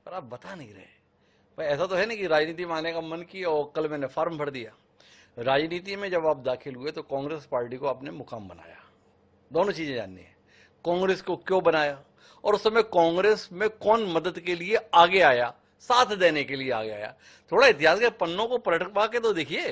पर आप बता नहीं रहे भाई। ऐसा तो है नहीं कि राजनीति में आने का मन किया और कल मैंने फॉर्म भर दिया। राजनीति में जब आप दाखिल हुए तो कांग्रेस पार्टी को आपने मुकाम बनाया। दोनों चीजें जाननी है, कांग्रेस को क्यों बनाया और उस समय कांग्रेस में कौन मदद के लिए आगे आया, साथ देने के लिए आगे आया। थोड़ा इतिहास के पन्नों को पलटवा के तो देखिए।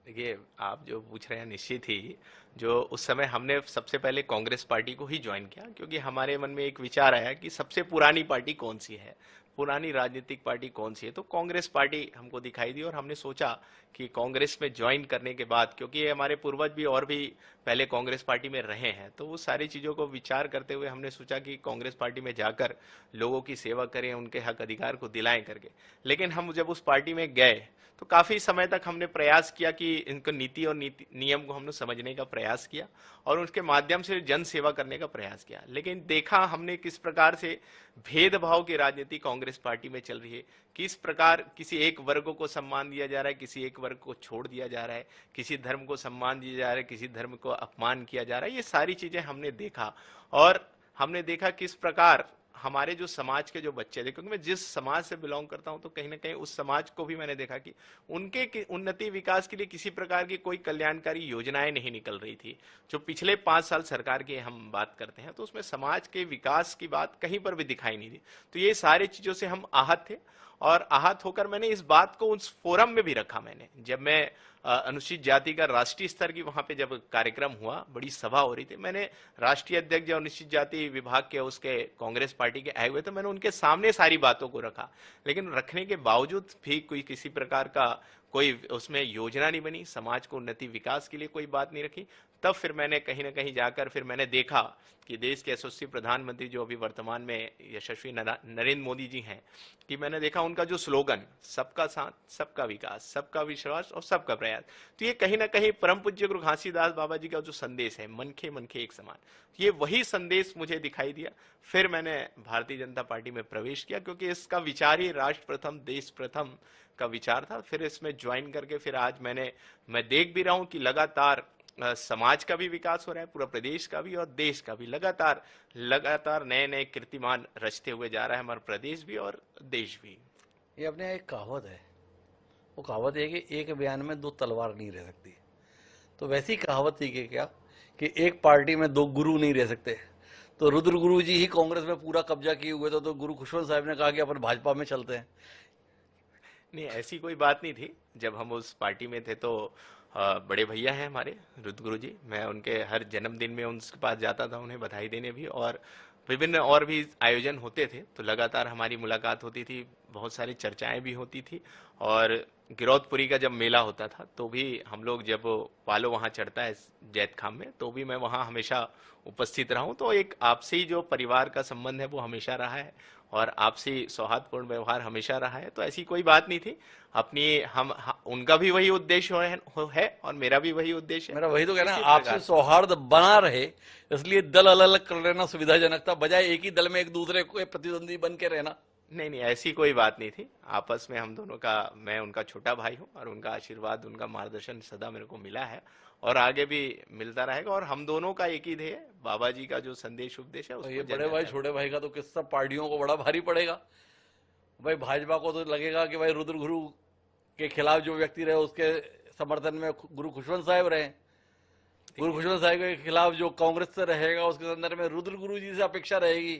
देखिए, आप जो पूछ रहे हैं निश्चित ही, जो उस समय हमने सबसे पहले कांग्रेस पार्टी को ही ज्वाइन किया, क्योंकि हमारे मन में एक विचार आया कि सबसे पुरानी पार्टी कौन सी है, पुरानी राजनीतिक पार्टी कौन सी है, तो कांग्रेस पार्टी हमको दिखाई दी और हमने सोचा कि कांग्रेस में ज्वाइन करने के बाद, क्योंकि ये हमारे पूर्वज भी और भी पहले कांग्रेस पार्टी में रहे हैं, तो वो सारी चीजों को विचार करते हुए हमने सोचा कि कांग्रेस पार्टी में जाकर लोगों की सेवा करें, उनके हक अधिकार को दिलाएं करके। लेकिन हम जब उस पार्टी में गए तो काफी समय तक हमने प्रयास किया कि इनको नीति और नियम को हमने समझने का प्रयास किया और उसके माध्यम से जन सेवा करने का प्रयास किया। लेकिन देखा हमने किस प्रकार से भेदभाव की राजनीति कांग्रेस पार्टी में चल रही है, किस प्रकार किसी एक वर्ग को सम्मान दिया जा रहा है, किसी एक वर्ग को छोड़ दिया जा रहा है, किसी धर्म को सम्मान दिया जा रहा है, किसी धर्म को अपमान किया जा रहा है। ये सारी चीजें हमने देखा और हमने देखा किस प्रकार हमारे जो समाज के जो बच्चे थे, क्योंकि मैं जिस समाज से बिलोंग करता हूं तो कहीं ना कहीं उस समाज को भी मैंने देखा कि उनके उन्नति विकास के लिए किसी प्रकार की कोई कल्याणकारी योजनाएं नहीं निकल रही थी। जो पिछले 5 साल सरकार की हम बात करते हैं तो उसमें समाज के विकास की बात कहीं पर भी दिखाई नहीं दी। तो ये सारी चीजों से हम आहत थे और आहत होकर मैंने इस बात को उस फोरम में भी रखा। मैंने जब मैं अनुसूचित जाति का राष्ट्रीय स्तर की वहां पे जब कार्यक्रम हुआ, बड़ी सभा हो रही थी, मैंने राष्ट्रीय अध्यक्ष जो अनुसूचित जाति विभाग के उसके कांग्रेस पार्टी के आए हुए थे, मैंने उनके सामने सारी बातों को रखा। लेकिन रखने के बावजूद भी कोई किसी प्रकार का कोई उसमें योजना नहीं बनी, समाज को उन्नति विकास के लिए कोई बात नहीं रखी। तब फिर मैंने कहीं ना कहीं जाकर फिर मैंने देखा कि देश के यशस्वी प्रधानमंत्री जो अभी वर्तमान में यशस्वी नरेंद्र मोदी जी हैं, कि मैंने देखा उनका जो स्लोगन सबका साथ, सबका विकास, सबका विश्वास और सबका प्रयास, तो ये कहीं ना कहीं परम पूज्य गुरु घासीदास बाबा जी का जो संदेश है, मन खे एक समान, ये वही संदेश मुझे दिखाई दिया। फिर मैंने भारतीय जनता पार्टी में प्रवेश किया, क्योंकि इसका विचार ही राष्ट्र प्रथम देश प्रथम का विचार था। फिर इसमें ज्वाइन करके फिर आज मैं देख भी रहा हूं कि लगातार समाज का भी विकास हो रहा है, पूरा प्रदेश का भी और देश का भी लगातार नए नए कीर्तिमान रचते हुए जा रहा है हमारा प्रदेश भी और देश भी। ये अपने एक कहावत है, वो कहावत है कि एक बयान में 2 तलवार नहीं रह सकती। तो वैसी कहावत थी कि क्या कि एक पार्टी में 2 गुरु नहीं रह सकते। तो रुद्र गुरु जी ही कांग्रेस में पूरा कब्जा किए हुए थे, तो गुरु खुशवंत साहब ने कहा कि अपन भाजपा में चलते हैं। नहीं, ऐसी कोई बात नहीं थी। जब हम उस पार्टी में थे तो बड़े भैया हैं हमारे रुद्र गुरु जी, मैं उनके हर जन्मदिन में उनके पास जाता था उन्हें बधाई देने भी, और विभिन्न और भी आयोजन होते थे तो लगातार हमारी मुलाकात होती थी, बहुत सारी चर्चाएं भी होती थी। और गिरौदपुरी का जब मेला होता था तो भी हम लोग, जब पालो वहां चढ़ता है जैत खाम में, तो भी मैं वहां हमेशा उपस्थित रहा हूं। तो एक आपसी जो परिवार का संबंध है वो हमेशा रहा है और आपसी सौहार्दपूर्ण व्यवहार हमेशा रहा है। तो ऐसी कोई बात नहीं थी अपनी। उनका भी वही उद्देश्य है और मेरा भी वही उद्देश्य है। मेरा वही तो कहना है, आपसी सौहार्द बना रहे, इसलिए दल अलग अलग कर लेना सुविधाजनक था, बजाय एक ही दल में एक दूसरे को प्रतिद्वंदी बन के रहना। नहीं, ऐसी कोई बात नहीं थी। आपस में हम दोनों का, मैं उनका छोटा भाई हूं और उनका आशीर्वाद, उनका मार्गदर्शन सदा मेरे को मिला है और आगे भी मिलता रहेगा। और हम दोनों का एक ही ध्येय, बाबा जी का जो संदेश उपदेश है, तो ये बड़े भाई छोटे भाई का तो किस्सा पार्टियों को बड़ा भारी पड़ेगा भाई। भाजपा को तो लगेगा कि भाई रुद्र गुरु के खिलाफ जो व्यक्ति रहे उसके समर्थन में गुरु खुशवंत साहब रहे, गुरु खुशवंत साहब के खिलाफ जो कांग्रेस से रहेगा उसके संदर्भ में रुद्र गुरु जी से अपेक्षा रहेगी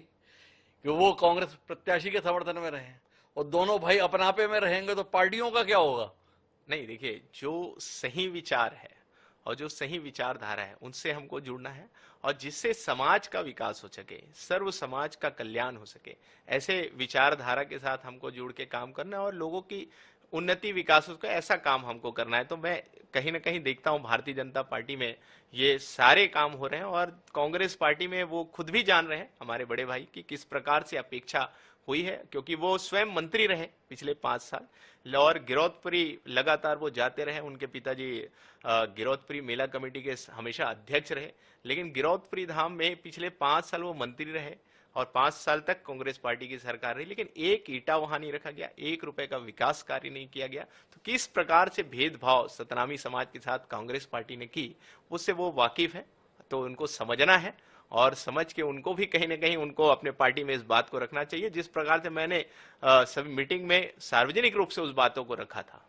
कि वो कांग्रेस प्रत्याशी के समर्थन में रहे, और दोनों भाई अपनापे में रहेंगे तो पार्टियों का क्या होगा। नहीं, देखिए, जो सही विचार है और जो सही विचारधारा है उनसे हमको जुड़ना है, और जिससे समाज का विकास हो सके, सर्व समाज का कल्याण हो सके, ऐसे विचारधारा के साथ हमको जुड़ के काम करना है और लोगों की उन्नति विकास का ऐसा काम हमको करना है। तो मैं कहीं ना कहीं देखता हूं भारतीय जनता पार्टी में ये सारे काम हो रहे हैं, और कांग्रेस पार्टी में वो खुद भी जान रहे हैं हमारे बड़े भाई की किस प्रकार से अपेक्षा हुई है, क्योंकि वो स्वयं मंत्री रहे पिछले 5 साल और गिरौदपुरी लगातार वो जाते रहे। उनके पिताजी गिरौदपुरी मेला कमेटी के हमेशा अध्यक्ष रहे, लेकिन गिरौदपुरी धाम में पिछले 5 साल वो मंत्री रहे और 5 साल तक कांग्रेस पार्टी की सरकार रही, लेकिन एक ईंटा वहां नहीं रखा गया, 1 रुपए का विकास कार्य नहीं किया गया। तो किस प्रकार से भेदभाव सतनामी समाज के साथ कांग्रेस पार्टी ने की, उससे वो वाकिफ है, तो उनको समझना है और समझ के उनको भी कहीं ना कहीं उनको अपने पार्टी में इस बात को रखना चाहिए जिस प्रकार से मैंने सभी मीटिंग में सार्वजनिक रूप से उस बातों को रखा था।